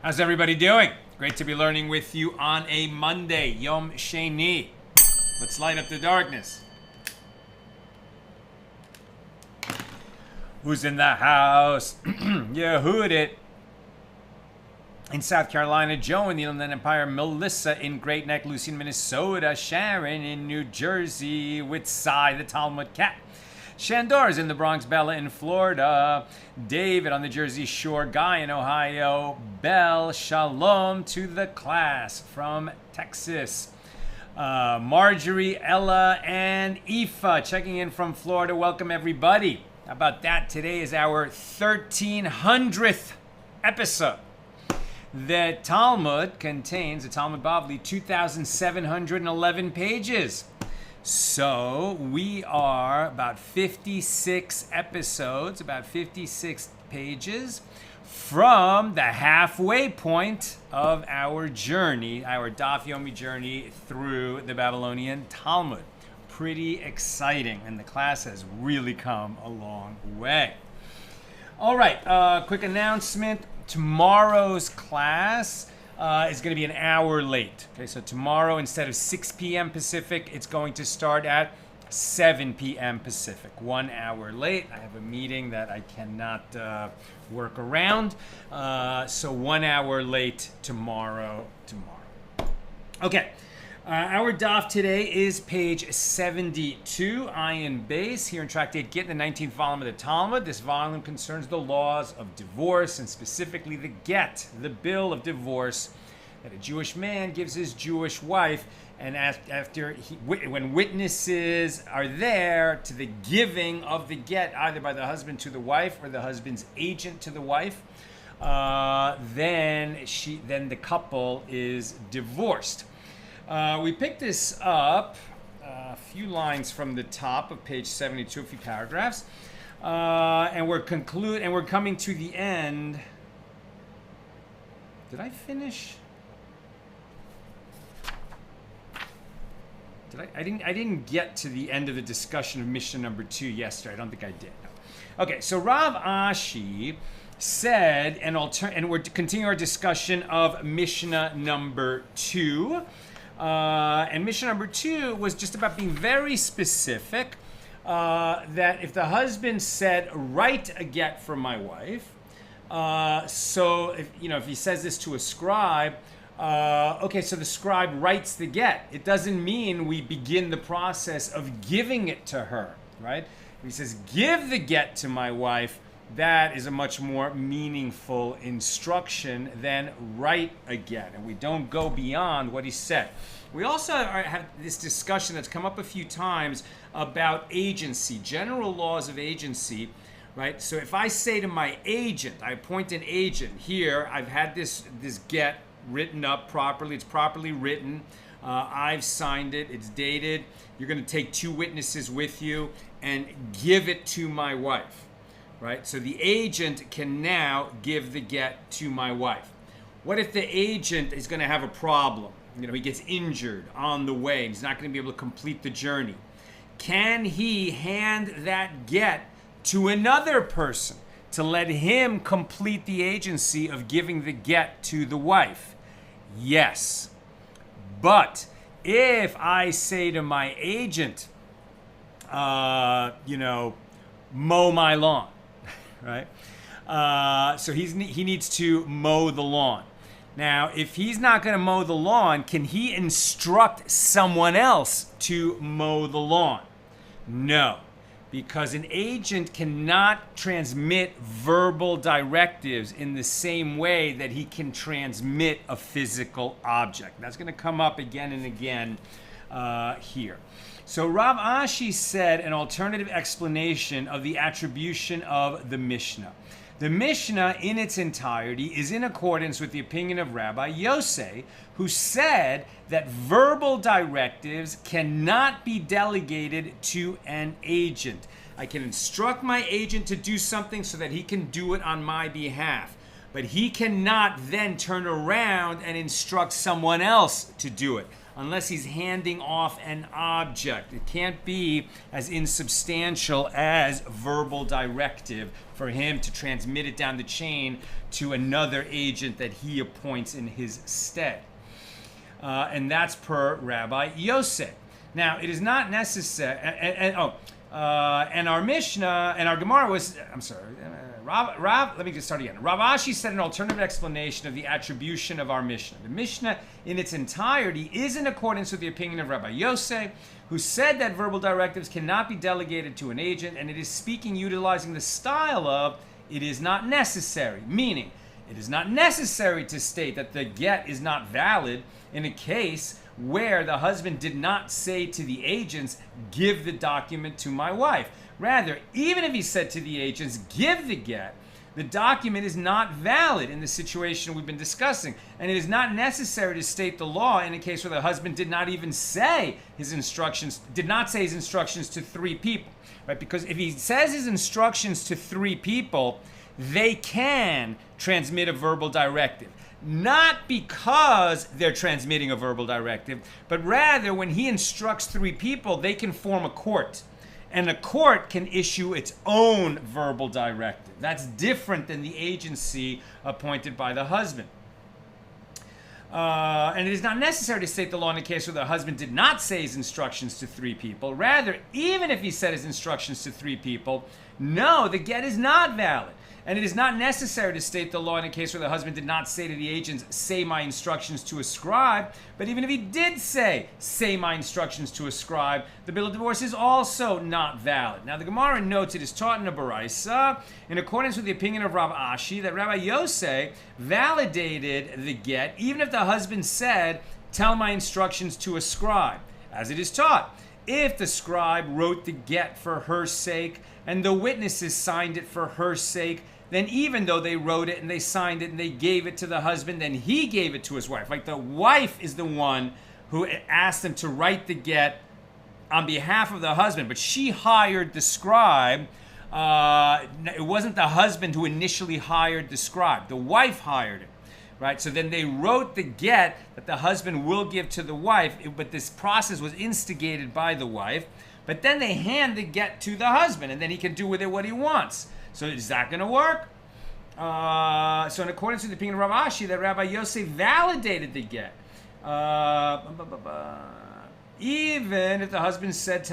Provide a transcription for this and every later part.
How's everybody doing? Great to be learning with you on a Monday, Yom Sheni. Let's light up the darkness. Who's in the house? Yehudit. In South Carolina, Joe in the Inland Empire, Melissa in Great Neck, Lucy in Minnesota, Sharon in New Jersey, with Cy, the Talmud cat. Shandor is in the Bronx, Bella in Florida, David on the Jersey Shore, Guy in Ohio, Bell, Shalom to the class from Texas. Marjorie, Ella, and Aoife checking in from Florida. Welcome, everybody. How about that? Today is our 1300th episode. The Talmud contains, the Talmud Bavli, 2,711 pages. So we are about 56 episodes, about 56 pages from the halfway point of our journey, our Daf Yomi journey through the Babylonian Talmud. Pretty exciting, and the class has really come a long way. All right, quick announcement. Tomorrow's class is going to be an hour late. Okay, so tomorrow, instead of 6 p.m. Pacific, it's going to start at 7 p.m. Pacific. 1 hour late. I have a meeting that I cannot work around. So 1 hour late tomorrow. Okay. Our daf today is page 72, Ayin Base, here in Tractate Gittin, the 19th volume of the Talmud. This volume concerns the laws of divorce, and specifically the get, the bill of divorce that a Jewish man gives his Jewish wife, and when witnesses are there to the giving of the get, either by the husband to the wife or the husband's agent to the wife, then the couple is divorced. We picked this up a few lines from the top of page 72, a few paragraphs, and we're coming to the end. Did I finish? I didn't get to the end of the discussion of Mishna number 2 yesterday. I don't think I did. No. Okay, so Rav Ashi said, and we're continuing our discussion of Mishna number 2. And Mishna number 2 was just about being very specific that if the husband said, write a get for my wife, so if he says this to a scribe, okay, so the scribe writes the get. It doesn't mean we begin the process of giving it to her, right? If he says, give the get to my wife, that is a much more meaningful instruction than write a get. And we don't go beyond what he said. We also have this discussion that's come up a few times about agency, general laws of agency, right? So if I say to my agent, I appoint an agent, here I've had this get written up properly, it's properly written, I've signed it, it's dated, you're going to take 2 witnesses with you and give it to my wife. Right? So the agent can now give the get to my wife. What if the agent is going to have a problem? He gets injured on the way. He's not going to be able to complete the journey. Can he hand that get to another person to let him complete the agency of giving the get to the wife? Yes. But if I say to my agent, mow my lawn, right? So he needs to mow the lawn. Now, if he's not going to mow the lawn, can he instruct someone else to mow the lawn? No, because an agent cannot transmit verbal directives in the same way that he can transmit a physical object. That's going to come up again and again here. So Rav Ashi said an alternative explanation of the attribution of the Mishnah. The Mishnah in its entirety is in accordance with the opinion of Rabbi Yosei, who said that verbal directives cannot be delegated to an agent. I can instruct my agent to do something so that he can do it on my behalf, but he cannot then turn around and instruct someone else to do it unless he's handing off an object. It can't be as insubstantial as verbal directive for him to transmit it down the chain to another agent that he appoints in his stead. And that's per Rabbi Yosef. Now, it is not necessary, and our Mishnah, and our Gemara was, let me just start again. Rav Ashi said an alternative explanation of the attribution of our Mishnah. The Mishnah in its entirety is in accordance with the opinion of Rabbi Yosef, who said that verbal directives cannot be delegated to an agent, and it is speaking utilizing the style of, it is not necessary, meaning, it is not necessary to state that the get is not valid in a case where the husband did not say to the agents, give the document to my wife. Rather, even if he said to the agents, give the get, the document is not valid in the situation we've been discussing. And it is not necessary to state the law in a case where the husband did not even say his instructions, to 3 people, right? Because if he says his instructions to 3 people, they can transmit a verbal directive. Not because they're transmitting a verbal directive, but rather when he instructs 3 people, they can form a court. And a court can issue its own verbal directive. That's different than the agency appointed by the husband. And it is not necessary to state the law in a case where the husband did not say his instructions to 3 people. Rather, even if he said his instructions to 3 people, no, the get is not valid. And it is not necessary to state the law in a case where the husband did not say to the agents, say my instructions to a scribe. But even if he did say my instructions to a scribe, the bill of divorce is also not valid. Now the Gemara notes it is taught in a Baraisa, in accordance with the opinion of Rav Ashi, that Rabbi Yosef validated the get, even if the husband said, tell my instructions to a scribe, as it is taught. If the scribe wrote the get for her sake, and the witnesses signed it for her sake, then even though they wrote it and they signed it and they gave it to the husband, then he gave it to his wife. Like the wife is the one who asked him to write the get on behalf of the husband, but she hired the scribe. It wasn't the husband who initially hired the scribe. The wife hired it. Right, so then they wrote the get that the husband will give to the wife, but this process was instigated by the wife. But then they hand the get to the husband, and then he can do with it what he wants. So is that going to work? So in accordance with the opinion of Rav Ashi, that Rabbi Yosef validated the get. Even if the husband said,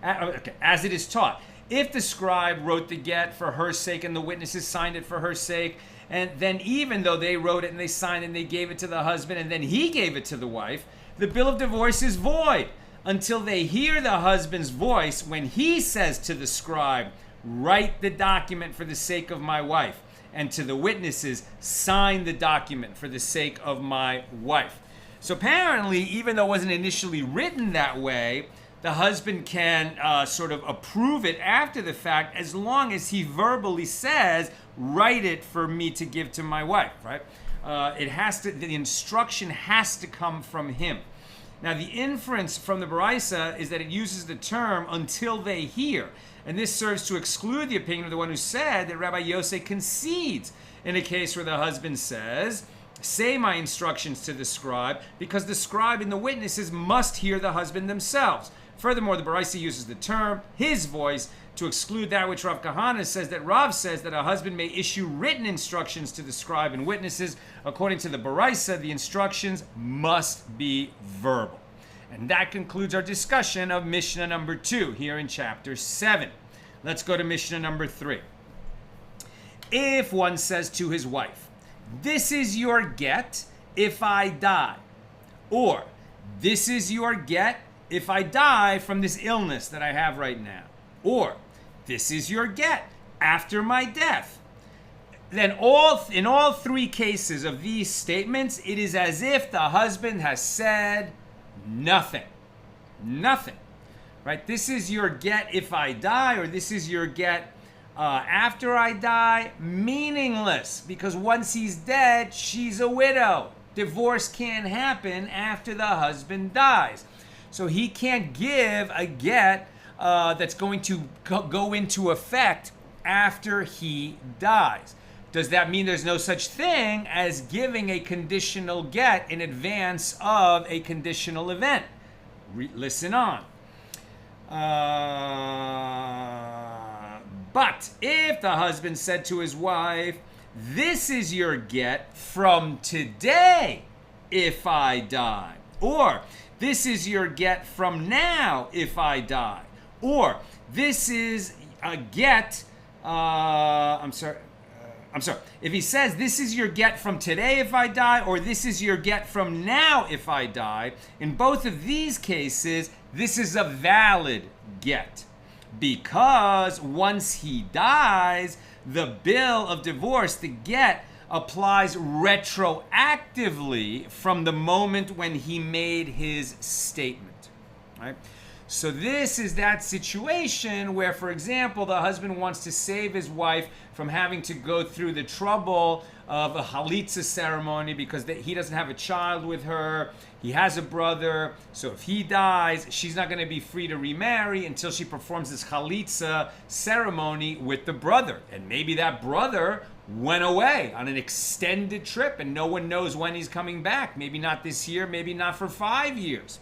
as it is taught. If the scribe wrote the get for her sake and the witnesses signed it for her sake, and then even though they wrote it and they signed it and they gave it to the husband and then he gave it to the wife, the bill of divorce is void until they hear the husband's voice when he says to the scribe, write the document for the sake of my wife, and to the witnesses, sign the document for the sake of my wife. So apparently, even though it wasn't initially written that way, the husband can sort of approve it after the fact as long as he verbally says, write it for me to give to my wife, right? The instruction has to come from him. Now, the inference from the Baraisa is that it uses the term until they hear. And this serves to exclude the opinion of the one who said that Rabbi Yosef concedes in a case where the husband says, say my instructions to the scribe, because the scribe and the witnesses must hear the husband themselves. Furthermore, the Baraisa uses the term, his voice, to exclude that which Rav Kahana says that Rav says that a husband may issue written instructions to the scribe and witnesses. According to the Baraisa, the instructions must be verbal. And that concludes our discussion of Mishnah number 2 here in chapter 7. Let's go to Mishnah number 3. If one says to his wife, this is your get if I die, or this is your get if I die from this illness that I have right now, or this is your get after my death, then in all 3 cases of these statements, it is as if the husband has said nothing. Nothing. Right? This is your get if I die, or this is your get after I die. Meaningless, because once he's dead, she's a widow. Divorce can't happen after the husband dies. So he can't give a get that's going to go into effect after he dies. does that mean there's no such thing as giving a conditional get in advance of a conditional event? Listen on. But if the husband said to his wife, "This is your get from today if I die," or "This is your get from now if I die," or "This is a get," if he says, "This is your get from today if I die," or "This is your get from now if I die," in both of these cases, this is a valid get. Because once he dies, the bill of divorce, the get, applies retroactively from the moment when he made his statement, right? So this is that situation where, for example, the husband wants to save his wife from having to go through the trouble of a halitza ceremony because he doesn't have a child with her. He has a brother. So if he dies, she's not going to be free to remarry until she performs this halitza ceremony with the brother. And maybe that brother went away on an extended trip and no one knows when he's coming back. Maybe not this year, maybe not for 5 years.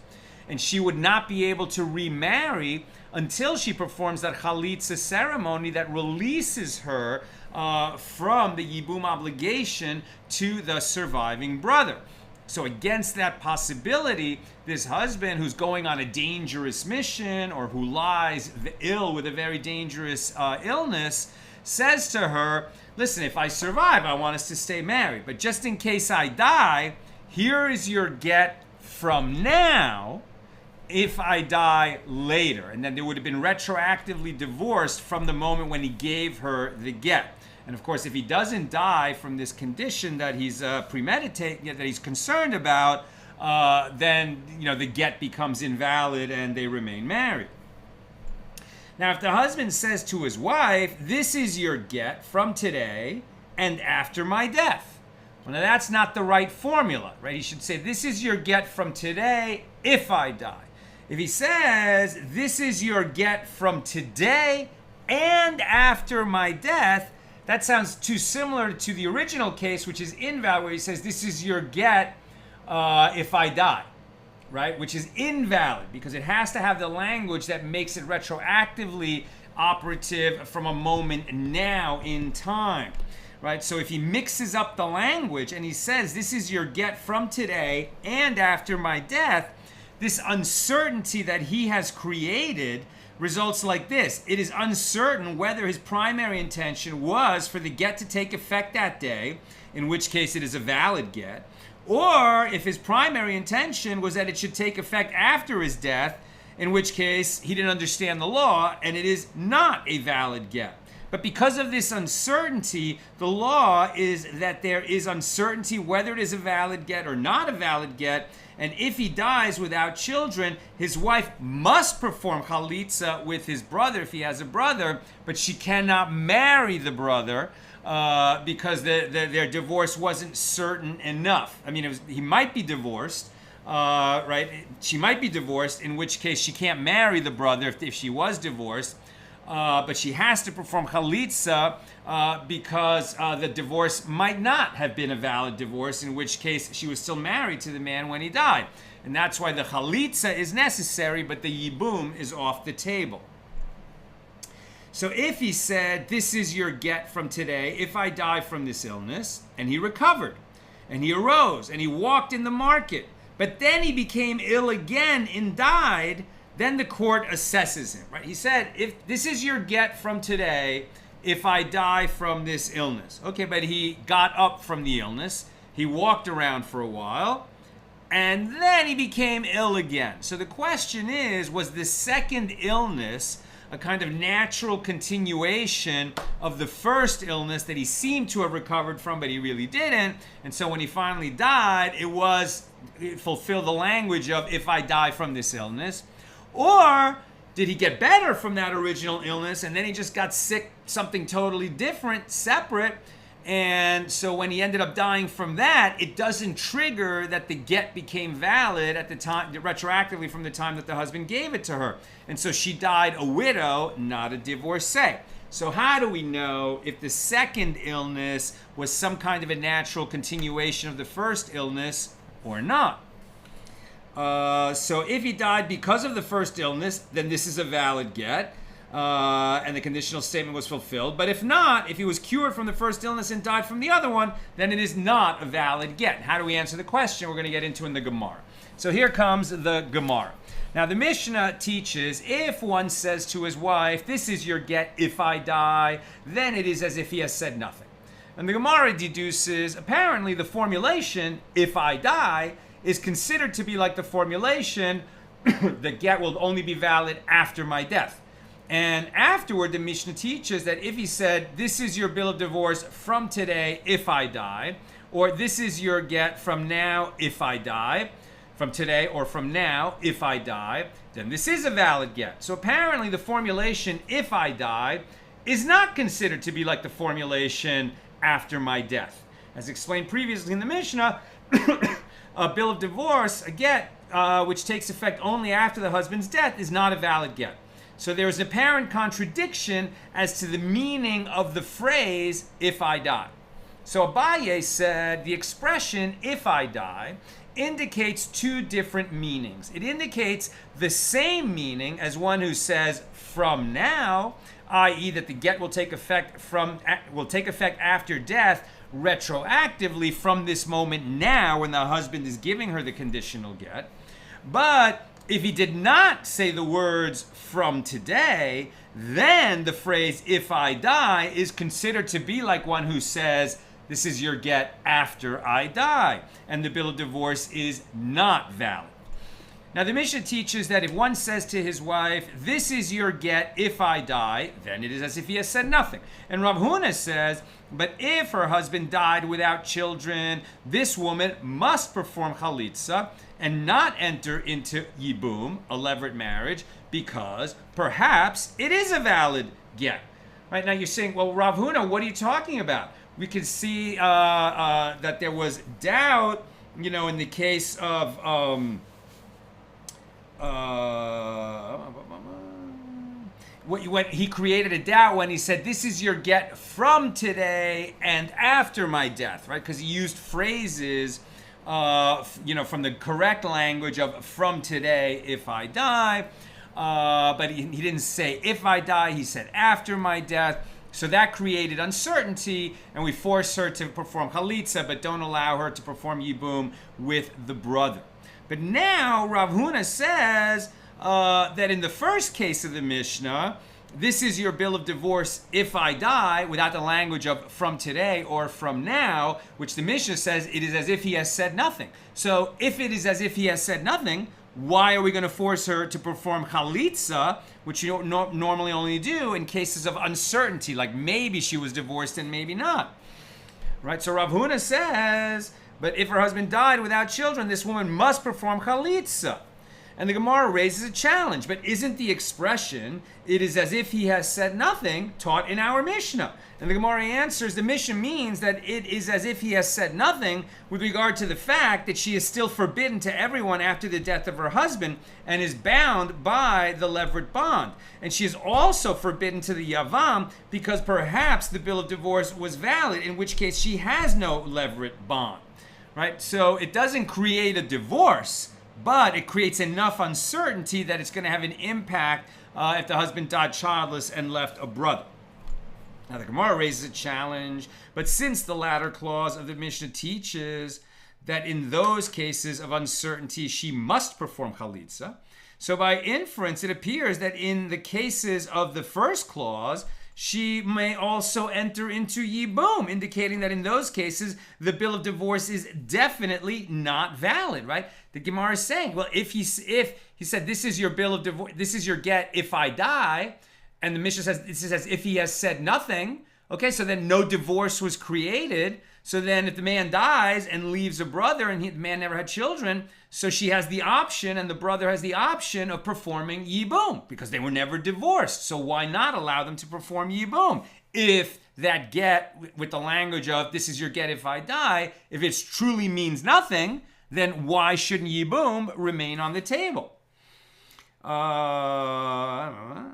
And she would not be able to remarry until she performs that halitza ceremony that releases her from the yibum obligation to the surviving brother. So against that possibility, this husband who's going on a dangerous mission or who lies ill with a very dangerous illness says to her, "Listen, if I survive, I want us to stay married. But just in case I die, here is your get from now if I die later." And then they would have been retroactively divorced from the moment when he gave her the get. And of course, if he doesn't die from this condition that he's premeditating, that he's concerned about, then the get becomes invalid and they remain married. Now, if the husband says to his wife, "This is your get from today and after my death," well, now that's not the right formula, right? He should say, "This is your get from today if I die." If he says, "This is your get from today and after my death," that sounds too similar to the original case, which is invalid, where he says, "This is your get if I die," right? Which is invalid because it has to have the language that makes it retroactively operative from a moment now in time, right? So if he mixes up the language and he says, "This is your get from today and after my death," this uncertainty that he has created results like this. It is uncertain whether his primary intention was for the get to take effect that day, in which case it is a valid get, or if his primary intention was that it should take effect after his death, in which case he didn't understand the law and it is not a valid get. But because of this uncertainty, the law is that there is uncertainty whether it is a valid get or not a valid get. And if he dies without children, his wife must perform halitza with his brother if he has a brother, but she cannot marry the brother because their divorce wasn't certain enough. I mean, he might be divorced, right? She might be divorced, in which case she can't marry the brother if she was divorced. But she has to perform halitza because the divorce might not have been a valid divorce, in which case she was still married to the man when he died. And that's why the halitza is necessary, but the yibum is off the table. So if he said, "This is your get from today if I die from this illness," and he recovered, and he arose, and he walked in the market, but then he became ill again and died, then the court assesses him, right? He said, "If this is your get from today, if I die from this illness." Okay, but he got up from the illness, he walked around for a while, and then he became ill again. So the question is, was the second illness a kind of natural continuation of the first illness that he seemed to have recovered from, but he really didn't? And so when he finally died, it fulfilled the language of, "If I die from this illness." Or did he get better from that original illness and then he just got sick, something totally different, separate, and so when he ended up dying from that, it doesn't trigger that the get became valid at the time, retroactively from the time that the husband gave it to her. And so she died a widow, not a divorcee. So how do we know if the second illness was some kind of a natural continuation of the first illness or not? So if he died because of the first illness, then this is a valid get, and the conditional statement was fulfilled. But if not, if he was cured from the first illness and died from the other one, then it is not a valid get. How do we answer the question we're going to get into in the Gemara? So here comes the Gemara. Now the Mishnah teaches if one says to his wife, this is your get if I die, then it is as if he has said nothing. And the Gemara deduces apparently the formulation if I die is considered to be like the formulation the get will only be valid after my death. And afterward the Mishnah teaches that if he said this is your bill of divorce from today if I die, or this is your get from now if I die, from today or from now if I die, then this is a valid get. So apparently the formulation if I die is not considered to be like the formulation after my death. As explained previously in the Mishnah, a bill of divorce, a get, which takes effect only after the husband's death, is not a valid get. So there is an apparent contradiction as to the meaning of the phrase if I die. So Abaye said the expression if I die indicates two different meanings. It indicates the same meaning as one who says from now, i.e. that the get will take effect after death retroactively from this moment now when the husband is giving her the conditional get. But if he did not say the words from today, then the phrase if I die is considered to be like one who says this is your get after I die, and the bill of divorce is not valid. Now the Mishnah teaches that if one says to his wife, this is your get if I die, then it is as if he has said nothing. And Rav Huna says, but if her husband died without children, this woman must perform halitza and not enter into yibum, a levirate marriage, because perhaps it is a valid get. Right now you're saying, well, Rav Huna, what are you talking about? We can see that there was doubt, in the case of when he created a doubt when he said, this is your get from today and after my death, right? Because he used phrases, from the correct language of from today if I die, but he didn't say if I die, he said after my death. So that created uncertainty, and we force her to perform halitza, but don't allow her to perform yibum with the brother. But now Rav Huna says that in the first case of the Mishnah, this is your bill of divorce if I die, without the language of from today or from now, which the Mishnah says it is as if he has said nothing. So if it is as if he has said nothing, why are we going to force her to perform halitza, which you don't normally only do in cases of uncertainty, like maybe she was divorced and maybe not? Right? So Rav Huna says, but if her husband died without children, this woman must perform halitza. And the Gemara raises a challenge, but isn't the expression, it is as if he has said nothing, taught in our Mishnah? And the Gemara answers, the Mishnah means that it is as if he has said nothing with regard to the fact that she is still forbidden to everyone after the death of her husband and is bound by the levirate bond. And she is also forbidden to the yavam because perhaps the bill of divorce was valid, in which case she has no levirate bond. Right? So it doesn't create a divorce, but it creates enough uncertainty that it's going to have an impact if the husband died childless and left a brother. Now the Gemara raises a challenge, but since the latter clause of the Mishnah teaches that in those cases of uncertainty she must perform halitza, so by inference it appears that in the cases of the first clause she may also enter into yibum, indicating that in those cases the bill of divorce is definitely not valid, right? The Gemara is saying, well, if he said this is your bill of divorce, this is your get if I die, and the Mishnah says this is as if he has said nothing, okay, so then no divorce was created. So then if the man dies and leaves a brother and the man never had children, so she has the option and the brother has the option of performing yibum because they were never divorced. So why not allow them to perform yibum? If that get with the language of this is your get if I die, if it truly means nothing, then why shouldn't yibum remain on the table? I don't know.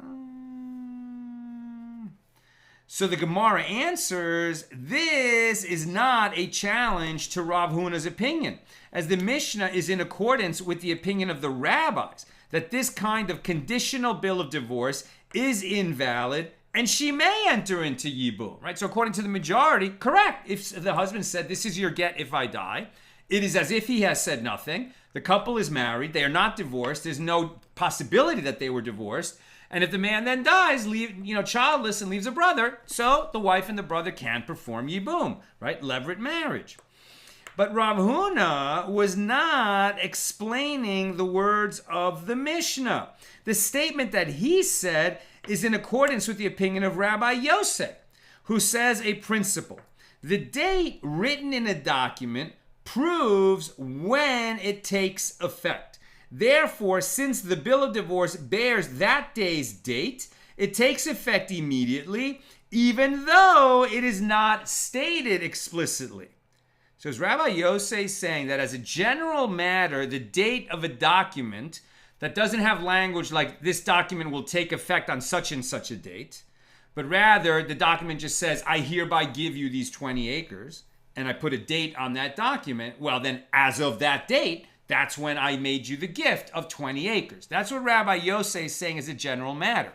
So the Gemara answers, this is not a challenge to Rav Huna's opinion, as the Mishnah is in accordance with the opinion of the rabbis, that this kind of conditional bill of divorce is invalid and she may enter into yibum, right? So according to the majority, correct. If the husband said, this is your get if I die, it is as if he has said nothing. The couple is married. They are not divorced. There's no possibility that they were divorced. And if the man then dies, childless and leaves a brother, so the wife and the brother can perform yibum, right? Levirate marriage. But Rav Huna was not explaining the words of the Mishnah. The statement that he said is in accordance with the opinion of Rabbi Yosef, who says a principle. The date written in a document proves when it takes effect. Therefore, since the bill of divorce bears that day's date, it takes effect immediately, even though it is not stated explicitly. So is Rabbi Yosef saying that as a general matter, the date of a document that doesn't have language like this document will take effect on such and such a date, but rather the document just says, I hereby give you these 20 acres, and I put a date on that document, well then as of that date, that's when I made you the gift of 20 acres. That's what Rabbi Yosef is saying as a general matter.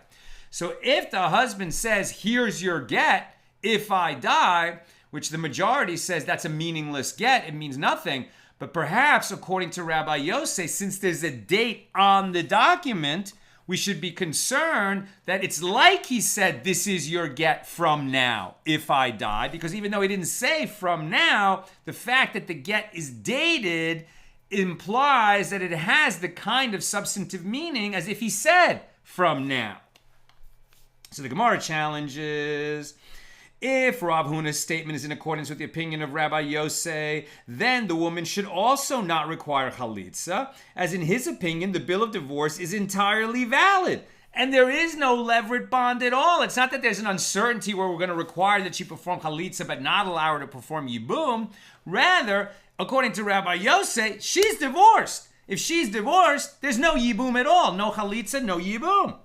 So if the husband says, here's your get if I die, which the majority says that's a meaningless get, it means nothing. But perhaps, according to Rabbi Yosef, since there's a date on the document, we should be concerned that it's like he said, this is your get from now if I die. Because even though he didn't say from now, the fact that the get is dated implies that it has the kind of substantive meaning as if he said from now. So the Gemara challenges, if Rav Huna's statement is in accordance with the opinion of Rabbi Yosef, then the woman should also not require halitza, as in his opinion, the bill of divorce is entirely valid. And there is no levirate bond at all. It's not that there's an uncertainty where we're going to require that she perform halitza but not allow her to perform yibum. Rather, according to Rabbi Yosef, she's divorced. If she's divorced, there's no yibum at all. No halitza, no yibum.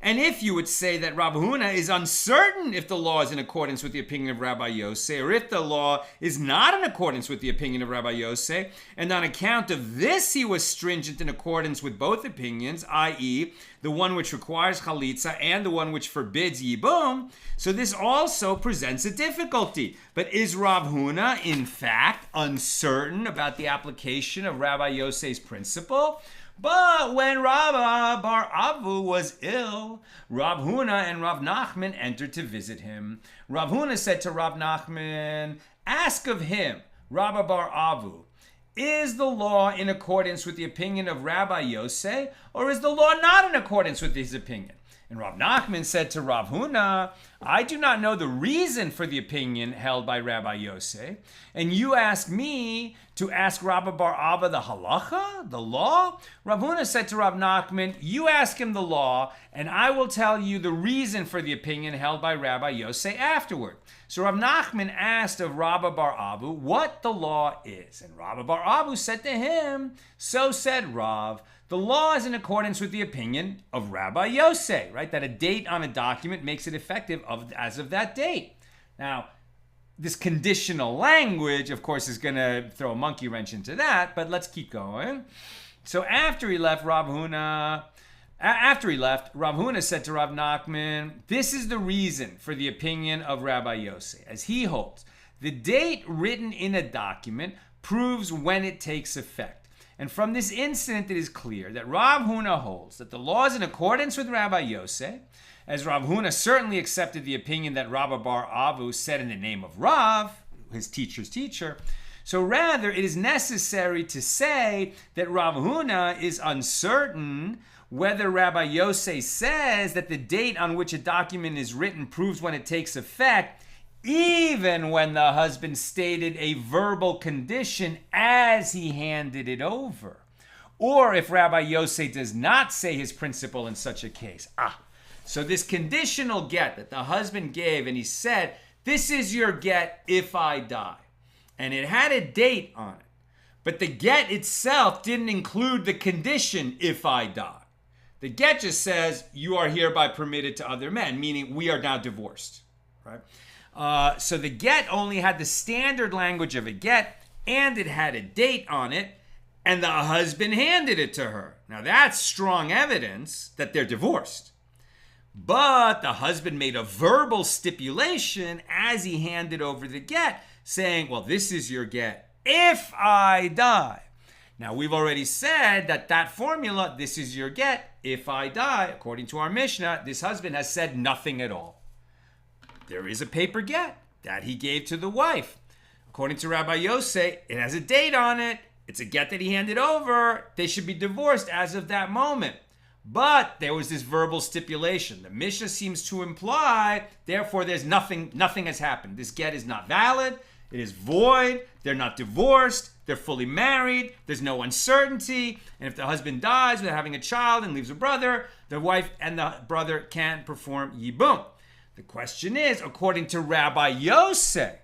And if you would say that Rav Huna is uncertain if the law is in accordance with the opinion of Rabbi Yosef, or if the law is not in accordance with the opinion of Rabbi Yosef, and on account of this he was stringent in accordance with both opinions, i.e., the one which requires chalitza and the one which forbids yibum, so this also presents a difficulty. But is Rav Huna, in fact, uncertain about the application of Rabbi Yosef's principle? But when Rav bar Avu was ill, Rav Huna and Rav Nachman entered to visit him. Rav Huna said to Rav Nachman, ask of him, Rav bar Avu, is the law in accordance with the opinion of Rabbi Yosef, or is the law not in accordance with his opinion? And Rav Nachman said to Rav Huna, I do not know the reason for the opinion held by Rabbi Yosef, and you ask me to ask Rabbi bar Abba the halacha, the law? Rav Huna said to Rav Nachman, you ask him the law, and I will tell you the reason for the opinion held by Rabbi Yosef afterward. So Rav Nachman asked of Rabbi bar Abu what the law is. And Rabbi bar Abu said to him, so said Rav, the law is in accordance with the opinion of Rabbi Yosef, right? That a date on a document makes it effective as of that date. Now, this conditional language, of course, is going to throw a monkey wrench into that, but let's keep going. So after he left, Rav Huna said to Rav Nachman, this is the reason for the opinion of Rabbi Yosef, as he holds. The date written in a document proves when it takes effect. And from this incident, it is clear that Rav Huna holds that the law is in accordance with Rabbi Yosef, as Rav Huna certainly accepted the opinion that Rabbi bar Avu said in the name of Rav, his teacher's teacher. So rather, it is necessary to say that Rav Huna is uncertain whether Rabbi Yosef says that the date on which a document is written proves when it takes effect, even when the husband stated a verbal condition as he handed it over. Or if Rabbi Yosef does not say his principle in such a case. So this conditional get that the husband gave, and he said, this is your get if I die. And it had a date on it. But the get itself didn't include the condition if I die. The get just says, you are hereby permitted to other men, meaning we are now divorced. right? So the get only had the standard language of a get, and it had a date on it, and the husband handed it to her. Now that's strong evidence that they're divorced. But the husband made a verbal stipulation as he handed over the get, saying, well, this is your get if I die. Now, we've already said that formula, this is your get if I die, according to our Mishnah, this husband has said nothing at all. There is a paper get that he gave to the wife. According to Rabbi Yosef, it has a date on it. It's a get that he handed over. They should be divorced as of that moment. But there was this verbal stipulation. The Mishnah seems to imply, therefore, there's nothing has happened. This get is not valid. It is void. They're not divorced. They're fully married. There's no uncertainty. And if the husband dies without having a child and leaves a brother, the wife and the brother can perform yibum. The question is, according to Rabbi Yosef,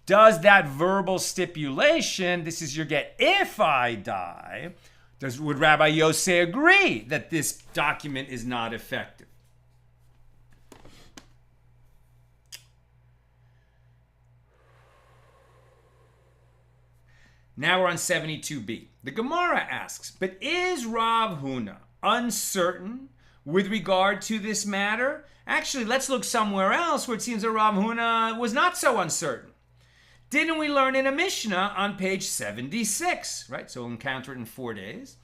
does that verbal stipulation, this is your get if I die, would Rabbi Yosef agree that this document is not effective? Now we're on 72b. The Gemara asks, but is Rav Huna uncertain with regard to this matter? Actually, let's look somewhere else where it seems that Rav Huna was not so uncertain. Didn't we learn in a Mishnah on page 76, right? So we'll encounter it in 4 days.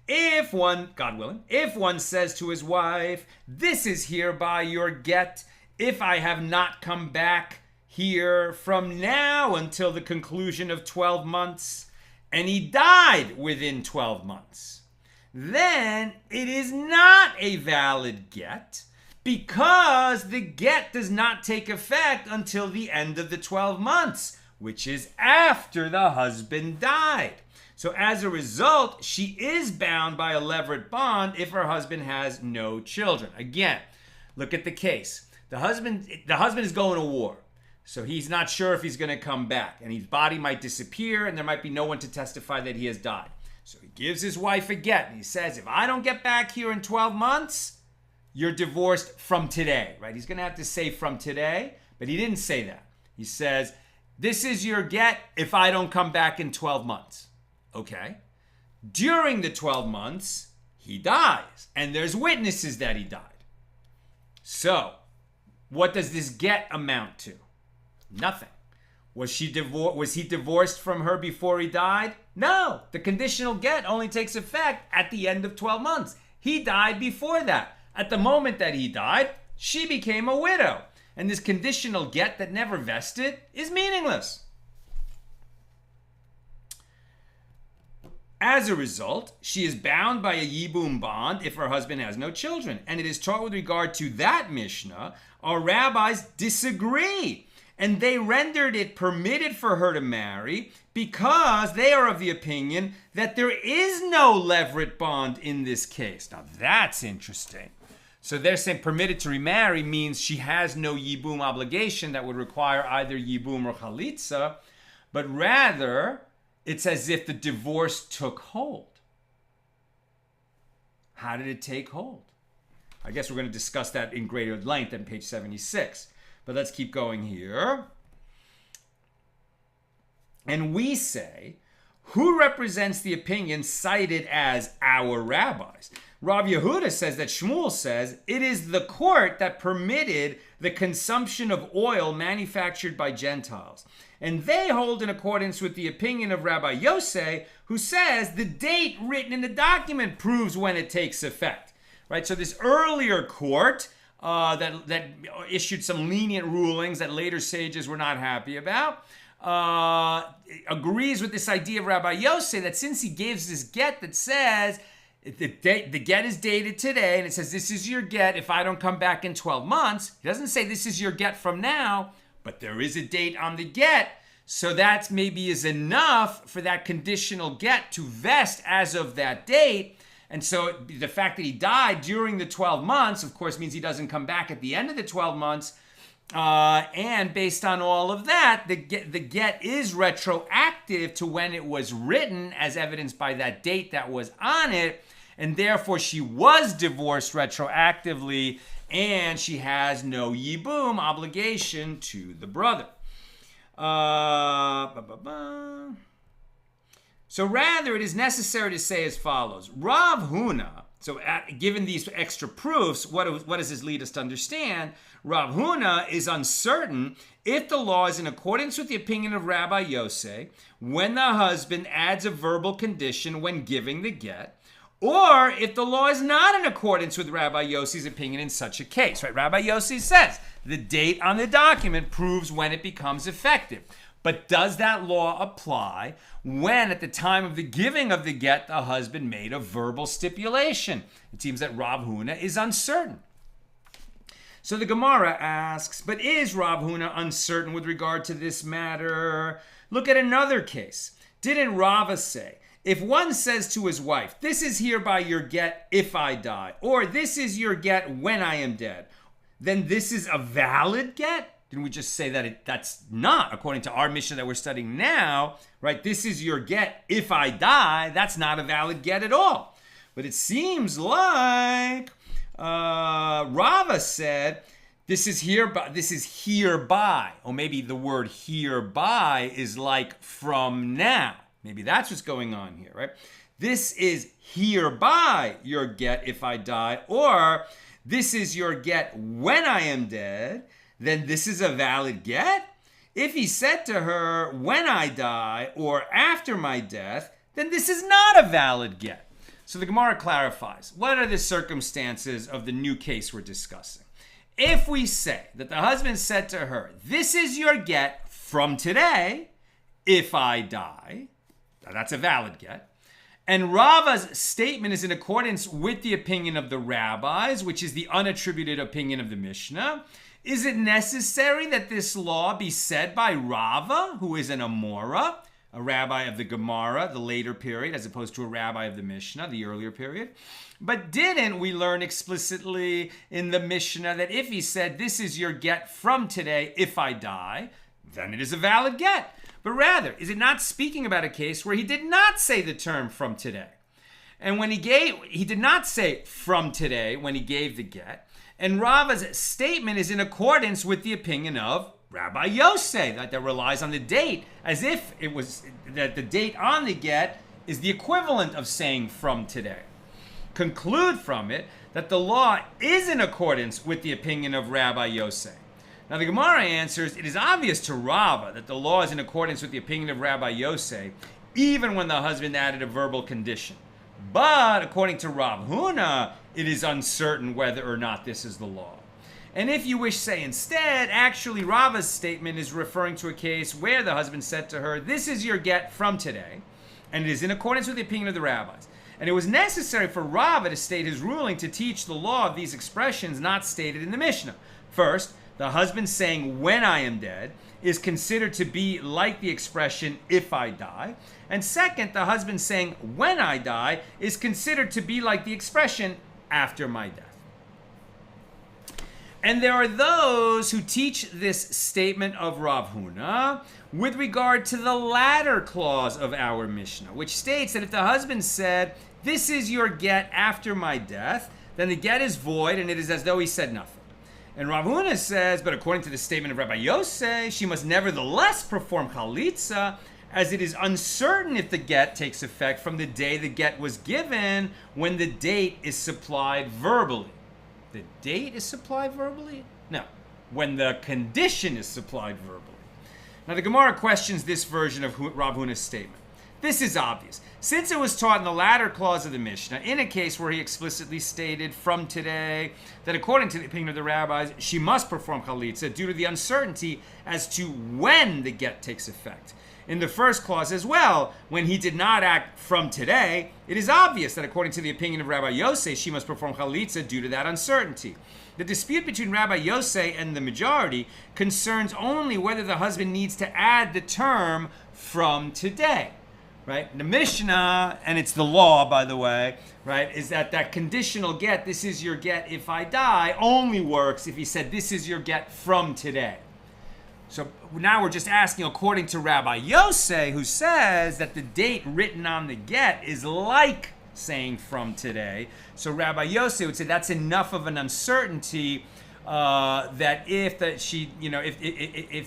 If one, God willing, if one says to his wife, this is hereby your get, if I have not come back here from now until the conclusion of 12 months, and he died within 12 months, then it is not a valid get, because the get does not take effect until the end of the 12 months, which is after the husband died. So as a result, she is bound by a levirate bond if her husband has no children. Again, look at the case. The husband is going to war. So he's not sure if he's going to come back. And his body might disappear and there might be no one to testify that he has died. So he gives his wife a get and he says, if I don't get back here in 12 months, you're divorced from today, right? He's going to have to say from today, but he didn't say that. He says, this is your get if I don't come back in 12 months. Okay. During the 12 months, he dies. And there's witnesses that he died. So, what does this get amount to? Nothing. Was he divorced from her before he died? No. The conditional get only takes effect at the end of 12 months. He died before that. At the moment that he died, she became a widow. And this conditional get that never vested is meaningless. As a result, she is bound by a yibum bond if her husband has no children. And it is taught with regard to that Mishnah, our rabbis disagree. And they rendered it permitted for her to marry because they are of the opinion that there is no levirate bond in this case. Now that's interesting. So they're saying permitted to remarry means she has no yibum obligation that would require either yibum or halitza, but rather it's as if the divorce took hold. How did it take hold? I guess we're going to discuss that in greater length on page 76. But let's keep going here. And we say, who represents the opinion cited as our rabbis? Rav Yehuda says that Shmuel says it is the court that permitted the consumption of oil manufactured by Gentiles. And they hold in accordance with the opinion of Rabbi Yosef, who says the date written in the document proves when it takes effect. Right? So this earlier court that issued some lenient rulings that later sages were not happy about, agrees with this idea of Rabbi Yosef that since he gives this get that says the get is dated today, and it says this is your get if I don't come back in 12 months, he doesn't say this is your get from now, but there is a date on the get, so that maybe is enough for that conditional get to vest as of that date. And so the fact that he died during the 12 months, of course, means he doesn't come back at the end of the 12 months. And based on all of that, the get is retroactive to when it was written, as evidenced by that date that was on it. And therefore, she was divorced retroactively. and she has no yibum obligation to the brother. So rather, it is necessary to say as follows. Rav Huna, so given these extra proofs, what does this lead us to understand? Rav Huna is uncertain if the law is in accordance with the opinion of Rabbi Yosef when the husband adds a verbal condition when giving the get, or if the law is not in accordance with Rabbi Yossi's opinion in such a case. Right? Rabbi Yossi says the date on the document proves when it becomes effective. But does that law apply when at the time of the giving of the get, the husband made a verbal stipulation? It seems that Rav Huna is uncertain. So the Gemara asks, but is Rav Huna uncertain with regard to this matter? Look at another case. Didn't Rava say, if one says to his wife, this is hereby your get if I die, or this is your get when I am dead, then this is a valid get? Didn't we just say that that's not, according to our Mishna that we're studying now, right? This is your get if I die. That's not a valid get at all. But it seems like Rava said, this is hereby. Or maybe the word hereby is like from now. Maybe that's what's going on here, right? This is hereby your get if I die, or this is your get when I am dead, then this is a valid get? If he said to her, when I die, or after my death, then this is not a valid get. So the Gemara clarifies, what are the circumstances of the new case we're discussing? If we say that the husband said to her, this is your get from today, if I die, that's a valid get. And Rava's statement is in accordance with the opinion of the rabbis, which is the unattributed opinion of the Mishnah. Is it necessary that this law be said by Rava, who is an Amora, a rabbi of the Gemara, the later period, as opposed to a rabbi of the Mishnah, the earlier period? But didn't we learn explicitly in the Mishnah that if he said, this is your get from today, if I die, then it is a valid get? But rather, is it not speaking about a case where he did not say the term from today? And when he did not say from today when he gave the get. And Rava's statement is in accordance with the opinion of Rabbi Yosef, that relies on the date, as if it was that the date on the get is the equivalent of saying from today. Conclude from it that the law is in accordance with the opinion of Rabbi Yosef. Now the Gemara answers, it is obvious to Rava that the law is in accordance with the opinion of Rabbi Yosef, even when the husband added a verbal condition. But according to Rav Huna, it is uncertain whether or not this is the law. And if you wish, say instead, actually Rava's statement is referring to a case where the husband said to her, this is your get from today, and it is in accordance with the opinion of the rabbis. And it was necessary for Rava to state his ruling to teach the law of these expressions not stated in the Mishnah. First, the husband saying, when I am dead, is considered to be like the expression, if I die. And second, the husband saying, when I die, is considered to be like the expression, after my death. And there are those who teach this statement of Rav Huna with regard to the latter clause of our Mishnah, which states that if the husband said, this is your get after my death, then the get is void and it is as though he said nothing. And Rav Huna says, but according to the statement of Rabbi Yosef, she must nevertheless perform halitza, as it is uncertain if the get takes effect from the day the get was given when the date is supplied verbally. The date is supplied verbally? No, when the condition is supplied verbally. Now the Gemara questions this version of Rav Huna's statement. This is obvious. Since it was taught in the latter clause of the Mishnah, in a case where he explicitly stated from today that according to the opinion of the rabbis, she must perform halitza due to the uncertainty as to when the get takes effect. In the first clause as well, when he did not act from today, it is obvious that according to the opinion of Rabbi Yosef, she must perform halitza due to that uncertainty. The dispute between Rabbi Yosef and the majority concerns only whether the husband needs to add the term from today. Right? The Mishnah, and it's the law, by the way, right, is that conditional get, this is your get if I die, only works if he said this is your get from today. So now we're just asking, according to Rabbi Yosef, who says that the date written on the get is like saying from today. So Rabbi Yossi would say that's enough of an uncertainty that if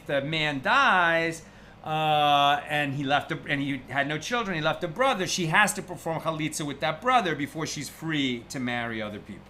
the man dies and he had no children, he left a brother, she has to perform halitza with that brother before she's free to marry other people.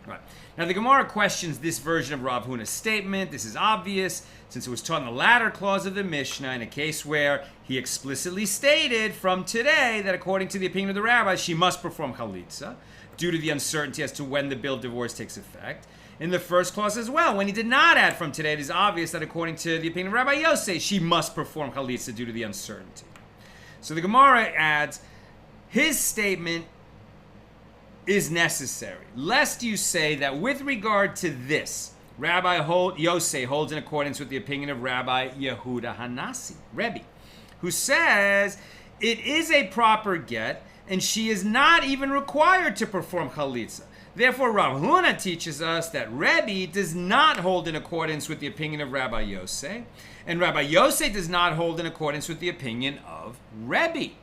Right. Now the Gemara questions this version of Rav Huna's statement. This is obvious, since it was taught in the latter clause of the Mishnah, in a case where he explicitly stated from today that according to the opinion of the rabbis, she must perform halitza due to the uncertainty as to when the bill of divorce takes effect. In the first clause as well, when he did not add from today, it is obvious that according to the opinion of Rabbi Yossi, she must perform halitza due to the uncertainty. So the Gemara adds, his statement is necessary, lest you say that with regard to this, Rabbi Yosei holds in accordance with the opinion of Rabbi Yehuda Hanasi, Rebbe, who says it is a proper get and she is not even required to perform chalitza. Therefore, Rav Huna teaches us that Rebbe does not hold in accordance with the opinion of Rabbi Yosei, and Rabbi Yosei does not hold in accordance with the opinion of Rebbe.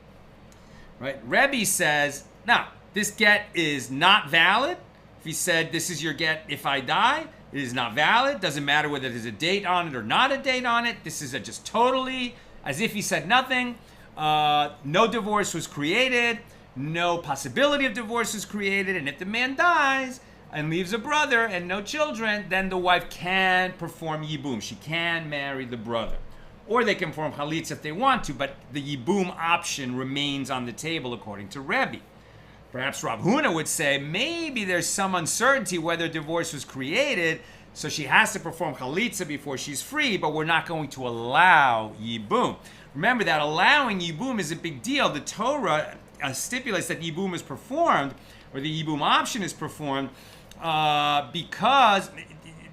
Right? Rebbe says, now, this get is not valid. If he said, this is your get if I die, it is not valid. Doesn't matter whether there's a date on it or not a date on it. This is just totally as if he said nothing. No divorce was created. No possibility of divorce was created. And if the man dies and leaves a brother and no children, then the wife can perform yibum. She can marry the brother. Or they can perform halitza if they want to, but the yibum option remains on the table according to Rebbe. Perhaps Rav Huna would say maybe there's some uncertainty whether divorce was created, so she has to perform halitza before she's free, but we're not going to allow yibum. Remember that allowing yibum is a big deal. The Torah stipulates that yibum is performed, or the yibum option is performed, because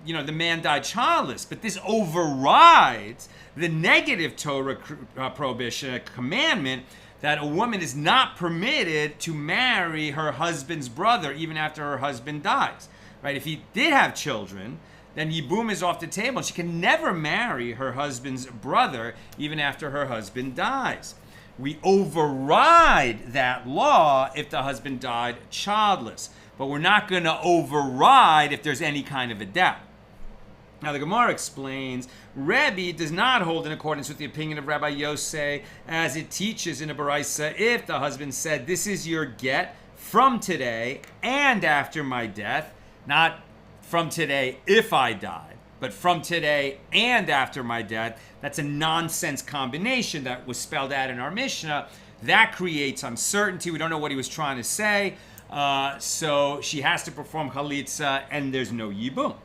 the man died childless. But this overrides the negative Torah prohibition, a commandment, that a woman is not permitted to marry her husband's brother even after her husband dies. Right? If he did have children, then yibum is off the table. She can never marry her husband's brother even after her husband dies. We override that law if the husband died childless, but we're not going to override if there's any kind of a doubt. Now the Gemara explains, Rebbe does not hold in accordance with the opinion of Rabbi Yosei, as it teaches in a baraisa, if the husband said, this is your get from today and after my death, not from today if I died, but from today and after my death. That's a nonsense combination that was spelled out in our Mishnah. That creates uncertainty. We don't know what he was trying to say. So she has to perform halitza and there's no yibum.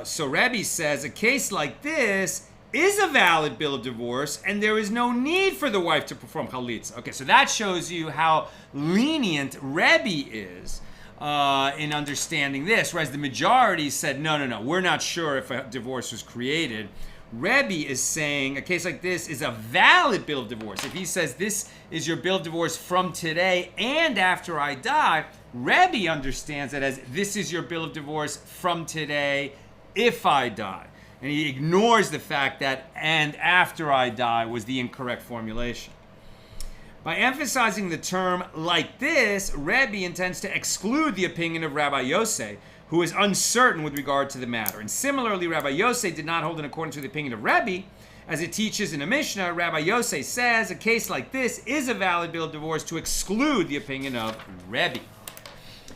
So Rebbe says a case like this is a valid bill of divorce and there is no need for the wife to perform halitza. Okay, so that shows you how lenient Rebbe is in understanding this, whereas the majority said, no, we're not sure if a divorce was created. Rebbe is saying a case like this is a valid bill of divorce. If he says this is your bill of divorce from today and after I die, Rebbe understands that as this is your bill of divorce from today if I die. And he ignores the fact that and after I die was the incorrect formulation. By emphasizing the term like this, Rebbe intends to exclude the opinion of Rabbi Yosei, who is uncertain with regard to the matter. And similarly, Rabbi Yosei did not hold in accordance with the opinion of Rebbe. As it teaches in a Mishnah, Rabbi Yosei says a case like this is a valid bill of divorce to exclude the opinion of Rebbe.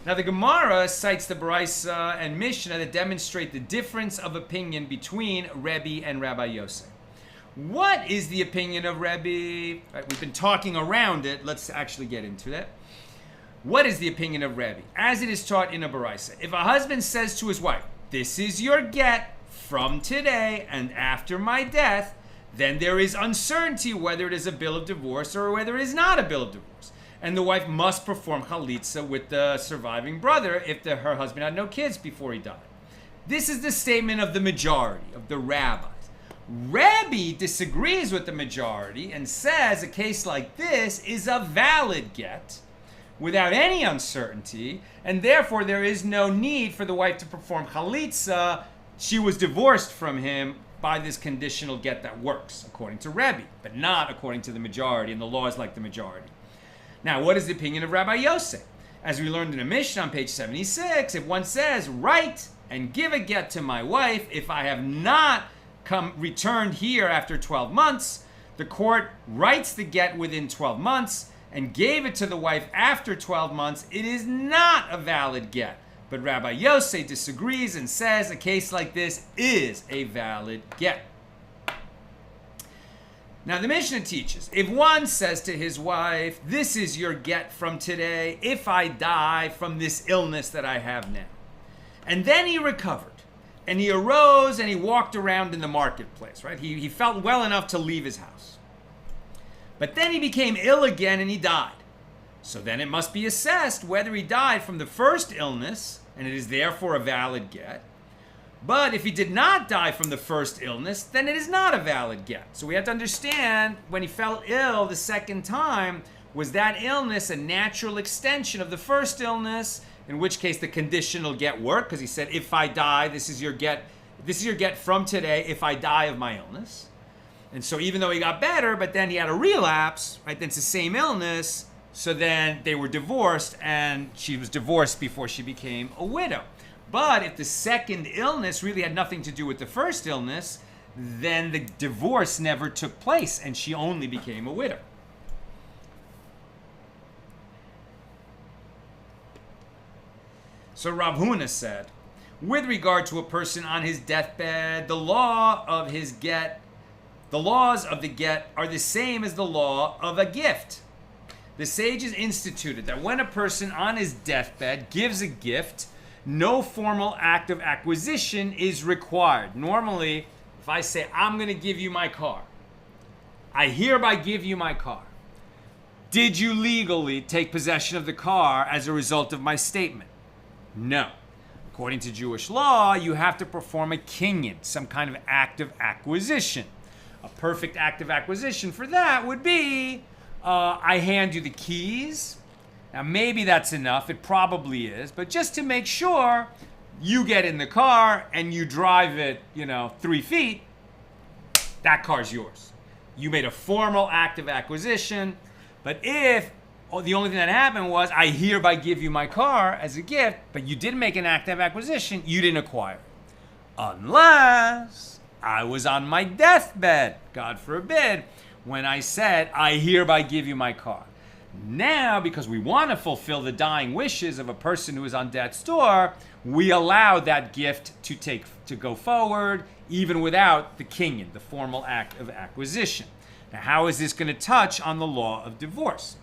Now the Gemara cites the Baraisa and Mishnah that demonstrate the difference of opinion between Rebbe and Rabbi Yosei. What is the opinion of Rebbe? Right, we've been talking around it. Let's actually get into that. What is the opinion of Rebbe? As it is taught in a Baraisa, if a husband says to his wife, this is your get from today and after my death, then there is uncertainty whether it is a bill of divorce or whether it is not a bill of divorce. And the wife must perform halitza with the surviving brother if her husband had no kids before he died. This is the statement of the majority, of the rabbis. Rebbe disagrees with the majority and says a case like this is a valid get without any uncertainty, and therefore there is no need for the wife to perform halitza. She was divorced from him by this conditional get that works, according to Rebbe, but not according to the majority, and the law is like the majority. Now, what is the opinion of Rabbi Yosef? As we learned in a Mishna on page 76, if one says, write and give a get to my wife, if I have not returned here after 12 months, the court writes the get within 12 months and gave it to the wife after 12 months, it is not a valid get. But Rabbi Yosef disagrees and says a case like this is a valid get. Now the Mishnah teaches, if one says to his wife, this is your get from today, if I die from this illness that I have now. And then he recovered, and he arose and he walked around in the marketplace, right? He felt well enough to leave his house. But then he became ill again and he died. So then it must be assessed whether he died from the first illness, and it is therefore a valid get. But if he did not die from the first illness, then it is not a valid get. So we have to understand, when he fell ill the second time, was that illness a natural extension of the first illness? In which case the conditional get worked, because he said, if I die, this is your get from today if I die of my illness. And so even though he got better, but then he had a relapse, right? Then it's the same illness. So then they were divorced, and she was divorced before she became a widow. But if the second illness really had nothing to do with the first illness, then the divorce never took place, and she only became a widow. So Rav Huna said, with regard to a person on his deathbed, the laws of the get are the same as the law of a gift. The sages instituted that when a person on his deathbed gives a gift, no formal act of acquisition is required. Normally, if I say, I'm going to give you my car, I hereby give you my car. Did you legally take possession of the car as a result of my statement? No. According to Jewish law, you have to perform a kinyon, some kind of act of acquisition. A perfect act of acquisition for that would be, I hand you the keys. Now, maybe that's enough. It probably is. But just to make sure, you get in the car and you drive it, 3 feet, that car's yours. You made a formal act of acquisition. But if the only thing that happened was, I hereby give you my car as a gift, but you didn't make an act of acquisition, you didn't acquire it. Unless I was on my deathbed, God forbid, when I said, I hereby give you my car. Now, because we want to fulfill the dying wishes of a person who is on death's door, we allow that gift to go forward, even without the kinyon, the formal act of acquisition. Now, how is this going to touch on the law of divorce?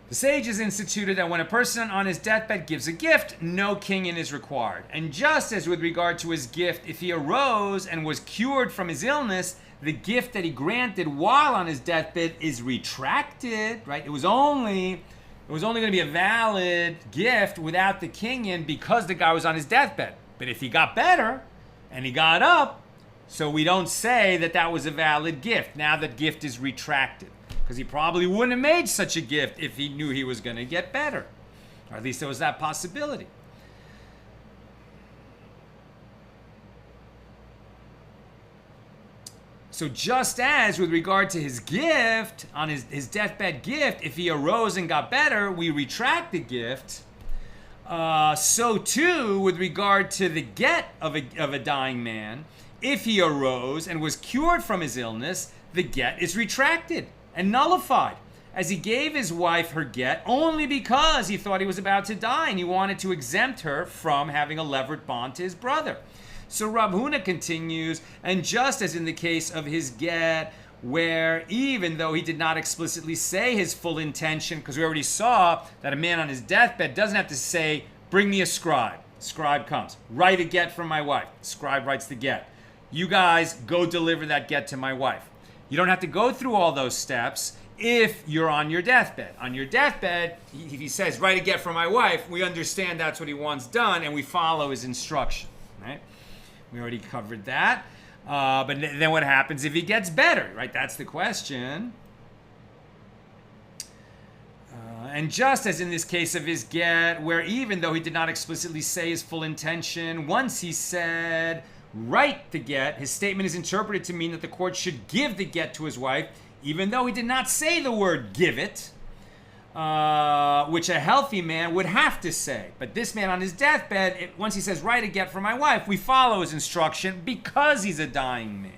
The sages instituted that when a person on his deathbed gives a gift, no kinyon is required. And just as with regard to his gift, if he arose and was cured from his illness, the gift that he granted while on his deathbed is retracted, right? It was only going to be a valid gift without the kinyon because the guy was on his deathbed. But if he got better and he got up, so we don't say that was a valid gift. Now that gift is retracted because he probably wouldn't have made such a gift if he knew he was going to get better. Or at least there was that possibility. So just as with regard to his gift, on his deathbed gift, if he arose and got better, we retract the gift. So too with regard to the get of a dying man, if he arose and was cured from his illness, the get is retracted and nullified, as he gave his wife her get only because he thought he was about to die and he wanted to exempt her from having a levirate bond to his brother. So Rav Huna continues, and just as in the case of his get, where even though he did not explicitly say his full intention, because we already saw that a man on his deathbed doesn't have to say, bring me a scribe. Scribe comes. Write a get from my wife. Scribe writes the get. You guys go deliver that get to my wife. You don't have to go through all those steps if you're on your deathbed. On your deathbed, if he says, write a get from my wife, we understand that's what he wants done, and we follow his instruction, right? We already covered that. But then what happens if he gets better, right? That's the question. And just as in this case of his get, where even though he did not explicitly say his full intention, once he said, write the get, his statement is interpreted to mean that the court should give the get to his wife, even though he did not say the word give it, which a healthy man would have to say. But this man on his deathbed, once he says, write a get for my wife, we follow his instruction because he's a dying man.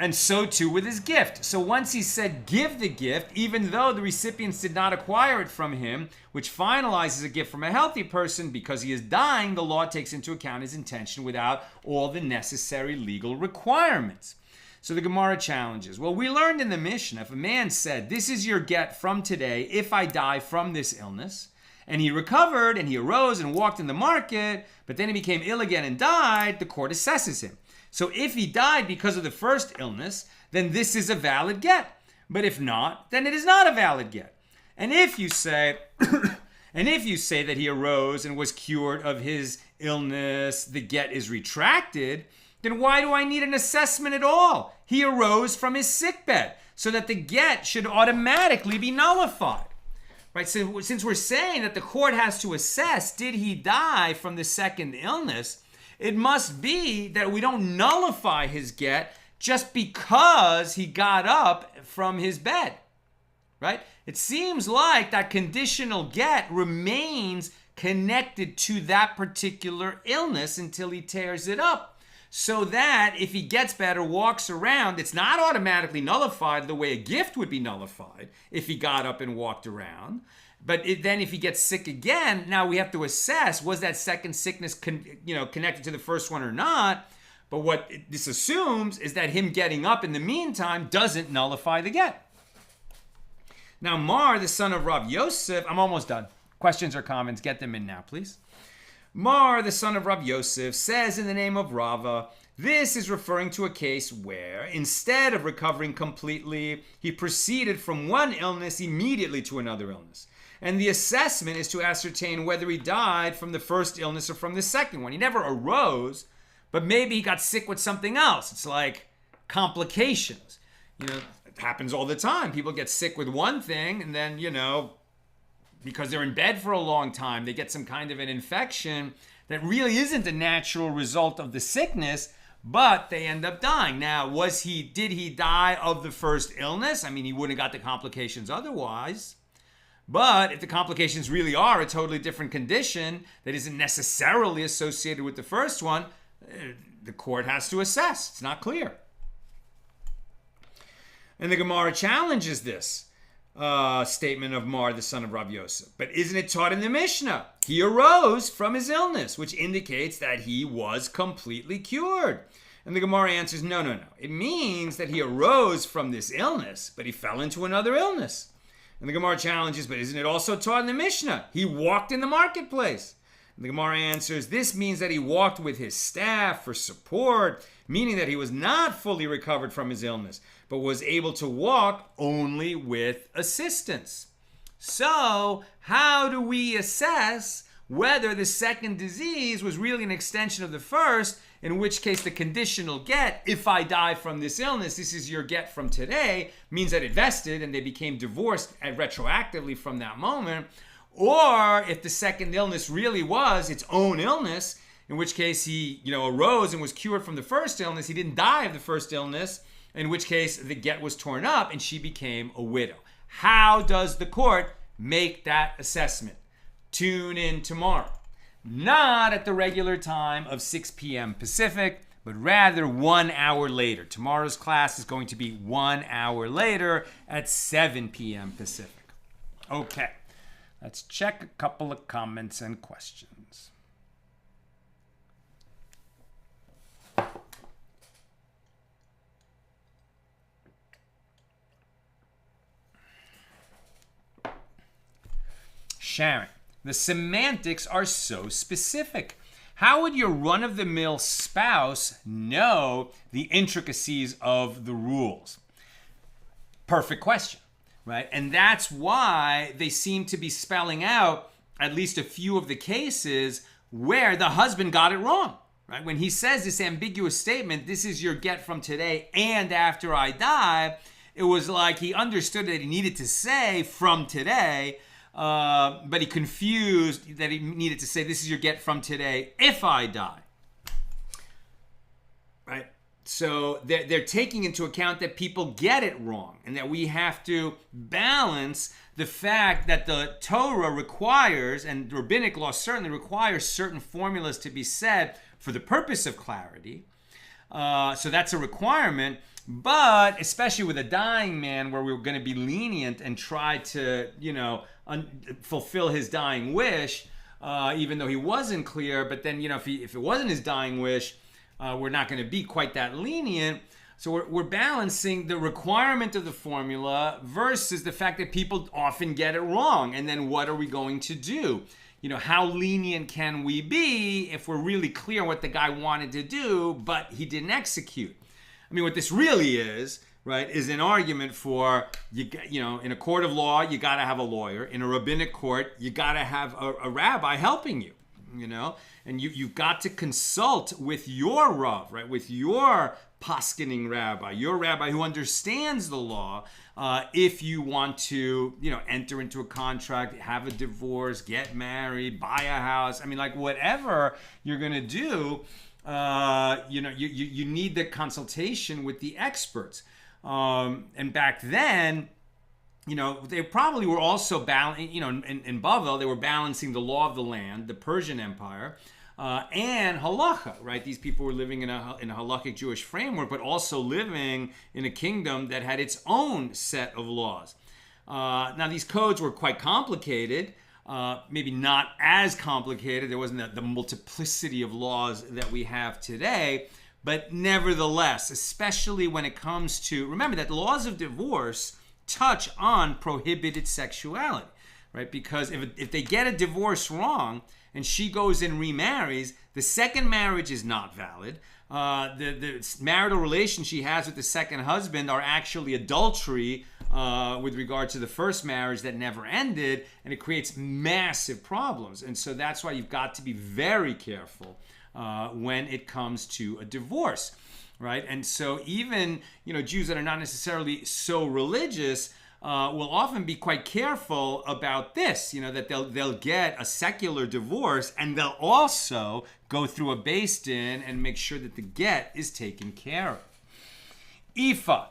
And so too with his gift. So once he said give the gift, even though the recipients did not acquire it from him, which finalizes a gift from a healthy person, because he is dying, the law takes into account his intention without all the necessary legal requirements. So the Gemara challenges. Well, we learned in the Mishna, if a man said, this is your get from today if I die from this illness, and he recovered and he arose and walked in the market, but then he became ill again and died, the court assesses him. So if he died because of the first illness, then this is a valid get. But if not, then it is not a valid get. And if you say, that he arose and was cured of his illness, the get is retracted, then why do I need an assessment at all? He arose from his sickbed, so that the get should automatically be nullified. Right? So since we're saying that the court has to assess, did he die from the second illness, it must be that we don't nullify his get just because he got up from his bed, right? It seems like that conditional get remains connected to that particular illness until he tears it up. So that if he gets better, walks around, it's not automatically nullified the way a gift would be nullified if he got up and walked around. But then if he gets sick again, now we have to assess, was that second sickness connected to the first one or not? But what this assumes is that him getting up in the meantime doesn't nullify the get. Now Mar, the son of Rav Yosef, I'm almost done. Questions or comments, get them in now, please. Mar, the son of Rav Yosef, says in the name of Rava, this is referring to a case where, instead of recovering completely, he proceeded from one illness immediately to another illness. And the assessment is to ascertain whether he died from the first illness or from the second one. He never arose, but maybe he got sick with something else. It's like complications. It happens all the time. People get sick with one thing, and then, because they're in bed for a long time, they get some kind of an infection that really isn't a natural result of the sickness, but they end up dying. Now, did he die of the first illness? I mean, he wouldn't have got the complications otherwise. But if the complications really are a totally different condition that isn't necessarily associated with the first one, the court has to assess. It's not clear. And the Gemara challenges this statement of Mar, the son of Rav Yosef. But isn't it taught in the Mishnah? He arose from his illness, which indicates that he was completely cured. And the Gemara answers, no. It means that he arose from this illness, but he fell into another illness. And the Gemara challenges, but isn't it also taught in the Mishnah? He walked in the marketplace. And the Gemara answers, this means that he walked with his staff for support, meaning that he was not fully recovered from his illness, but was able to walk only with assistance. So, how do we assess whether the second disease was really an extension of the first, in which case the conditional get, if I die from this illness, this is your get from today, means that it vested and they became divorced retroactively from that moment, or if the second illness really was its own illness, in which case he arose and was cured from the first illness, he didn't die of the first illness, in which case the get was torn up and she became a widow. How does the court make that assessment? Tune in tomorrow. Not at the regular time of 6 p.m. Pacific, but rather 1 hour later. Tomorrow's class is going to be 1 hour later at 7 p.m. Pacific. Okay, let's check a couple of comments and questions. Sharon, the semantics are so specific. How would your run-of-the-mill spouse know the intricacies of the rules? Perfect question, right? And that's why they seem to be spelling out at least a few of the cases where the husband got it wrong, right? When he says this ambiguous statement, this is your get from today and after I die, it was like he understood that he needed to say from today, but he confused that he needed to say this is your get from today if I die, right? So they're taking into account that people get it wrong and that we have to balance the fact that the Torah requires, and rabbinic law certainly requires, certain formulas to be said for the purpose of clarity. So that's a requirement. But especially with a dying man where we're going to be lenient and try to, fulfill his dying wish, even though he wasn't clear. But then, if it wasn't his dying wish, we're not going to be quite that lenient. So we're balancing the requirement of the formula versus the fact that people often get it wrong. And then what are we going to do? How lenient can we be if we're really clear what the guy wanted to do, but he didn't execute? I mean, what this really is, right, is an argument for, in a court of law, you got to have a lawyer. In a rabbinic court, you got to have a rabbi helping you, and you've got to consult with your rav, right, with your paskening rabbi, your rabbi who understands the law, if you want to, enter into a contract, have a divorce, get married, buy a house. I mean, like whatever you're going to do, you need the consultation with the experts. And back then, they probably were also balancing, in Bavel, they were balancing the law of the land, the Persian Empire, and halacha, right? These people were living in a halakhic Jewish framework, but also living in a kingdom that had its own set of laws. Now, these codes were quite complicated. Maybe not as complicated. There wasn't the multiplicity of laws that we have today. But nevertheless, especially when it comes to, remember that laws of divorce touch on prohibited sexuality, right? Because if they get a divorce wrong and she goes and remarries, the second marriage is not valid. The marital relations she has with the second husband are actually adultery with regard to the first marriage that never ended, and it creates massive problems. And so that's why you've got to be very careful when it comes to a divorce, right? And so even Jews that are not necessarily so religious will often be quite careful about this, that they'll get a secular divorce and they'll also go through a beis din and make sure that the get is taken care of. Ifa.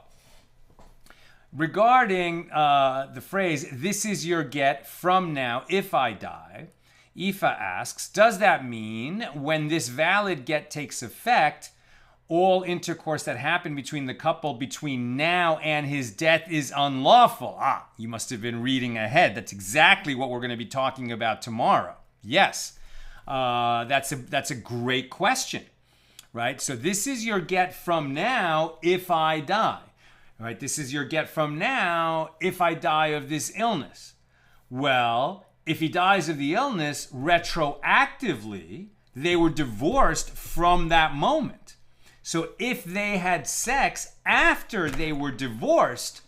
Regarding the phrase, this is your get from now if I die, Ifa asks, does that mean when this valid get takes effect, all intercourse that happened between the couple between now and his death is unlawful? You must have been reading ahead. That's exactly what we're going to be talking about tomorrow. Yes, that's a great question, right? So this is your get from now if I die. Right, this is your get from now if I die of this illness. Well, if he dies of the illness, retroactively, they were divorced from that moment. So if they had sex after they were divorced,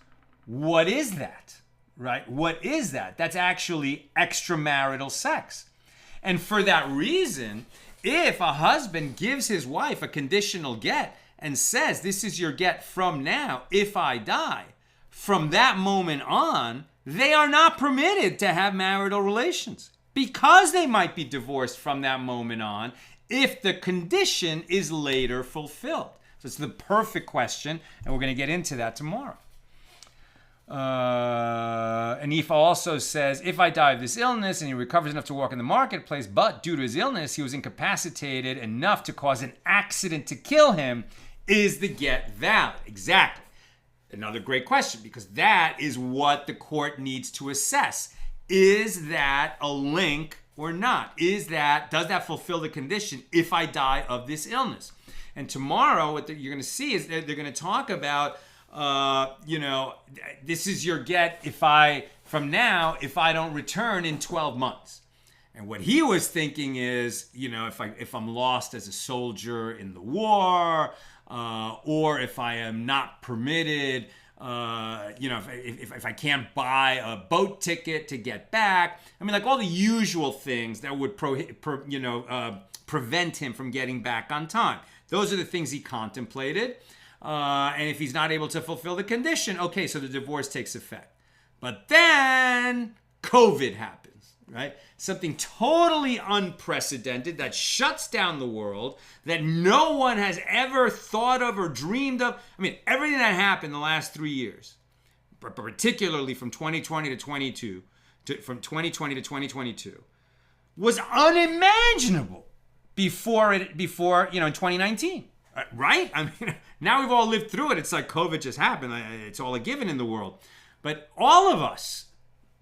what is that? Right? What is that? That's actually extramarital sex. And for that reason, if a husband gives his wife a conditional get and says, this is your get from now if I die, from that moment on, they are not permitted to have marital relations because they might be divorced from that moment on if the condition is later fulfilled. So it's the perfect question, and we're going to get into that tomorrow. And Ifa also says, if I die of this illness and he recovers enough to walk in the marketplace, but due to his illness, he was incapacitated enough to cause an accident to kill him, is the get valid? Exactly. Another great question, because that is what the court needs to assess. Is that a link or not? Does that fulfill the condition if I die of this illness? And tomorrow, what you're going to see is they're going to talk about, this is your get if I don't return in 12 months. And what he was thinking is, if I'm lost as a soldier in the war, or if I am not permitted, if I can't buy a boat ticket to get back. I mean, like all the usual things that would prevent him from getting back on time. Those are the things he contemplated. And if he's not able to fulfill the condition, okay, so the divorce takes effect. But then COVID happens, right? Something totally unprecedented that shuts down the world, that no one has ever thought of or dreamed of. I mean, everything that happened the last 3 years, particularly from 2020 to 2022, was unimaginable before in 2019, right? I mean, now we've all lived through it. It's like COVID just happened. It's all a given in the world. But all of us,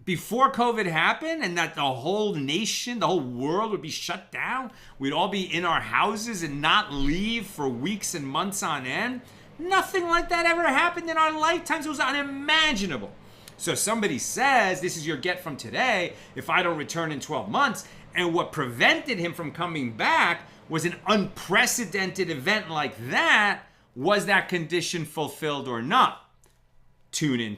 before COVID happened, and that the whole nation, the whole world would be shut down, we'd all be in our houses and not leave for weeks and months on end. Nothing like that ever happened in our lifetimes. It was unimaginable. So somebody says, this is your get from today, if I don't return in 12 months, and what prevented him from coming back was an unprecedented event like that. Was that condition fulfilled or not? Tune in.